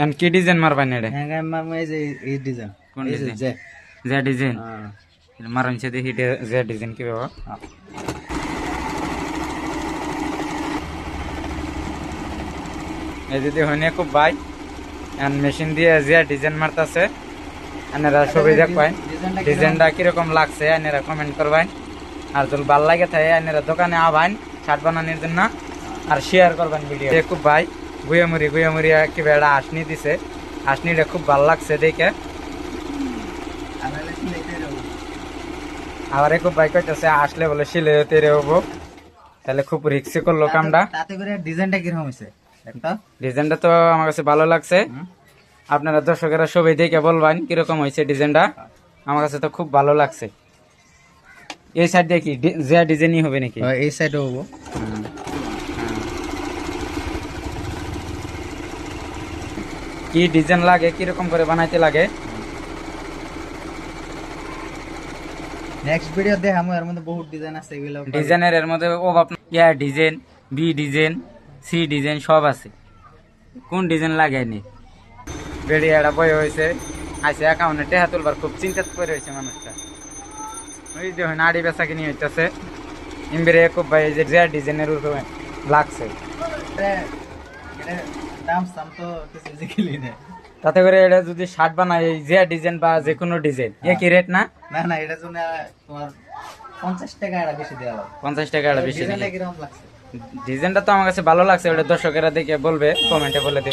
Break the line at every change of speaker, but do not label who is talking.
N কি design মারবাই না রে?
হ্যাঙ্গার মারমু এই যে এই ডিজাইন।
কোন
এই যে
ডিজাইন?
যে
যে ডিজাইন
হ্যাঁ।
মারনছে দেখি যে ডিজাইন কি বাবা। এই যদি হইনে খুব ভাই এন মেশিন দিয়ে যে ডিজাইন মারতাছে আপনারা সবাই দেখবেন ডিজাইনটা কিরকম লাগছে আপনারা কমেন্ট করবেন। আর যদি ভালো লাগে থাকে আপনারা দোকানে আবেন শার্ট বানানোর জন্য আর শেয়ার করবেন ভিডিও। খুব ভাই গুয়ামুড়ি কি বেড়া আসনি দিছে, আসনিটা খুব ভালো লাগছে দেখে। আবার খুব ভাই কইতাছে আসলে বলে শিলে তেরে হবো, তাহলে খুব রিক্সি করলো কামটা।
তাতে করে ডিজাইনটা কিরকম হইছে একটা?
ডিজাইনটা তো আমার কাছে ভালো লাগছে, আপনারা দর্শকেরা সবাই দেখে বলবেন কিরকম হয়েছে ডিজাইনটা। আমার কাছে তো খুব ভালো লাগছে। এই সাইড দিয়ে কি যে ডিজাইনই হবে নাকি?
এই সাইডে হবো।
কি ডিজাইন লাগে কিরকম করে বানাইতে লাগে
নেক্সট ভিডিও দেখামু, এর মধ্যে বহুত ডিজাইন আছে এগুলো।
ডিজাইনের এর মধ্যে ও আপনার design, B design, C design সব আছে। কোন ডিজাইন লাগায়নি বেড়ি একটা বই হয়েছে আইসে অ্যাকাউন্টে টেহা তুলবার খুব চিন্তা করে হয়েছে মানুষটা। ওই যে নাড়ি বেচা কিনি হইতেছে ইমবেরে খুব ভাই যে ডিজাইনের উপরে লাগছে।
দাম সাম তো কিছু জিগিলি না।
তাতে করে এটা যদি শার্ট বানায় যে ডিজাইন বা যে কোনো ডিজাইন একই রেট না?
না না, এটা জন্য তোমার 50 টাকা এটা বেশি দেওয়া হবে।
50 টাকা এটা বেশি।
ডিজাইনটা কিরকম লাগছে?
ডিজাইনটা তো আমার কাছে ভালো লাগছে, ওটা দর্শকেরা দেখে বলবে, কমেন্টে বলে দেবে।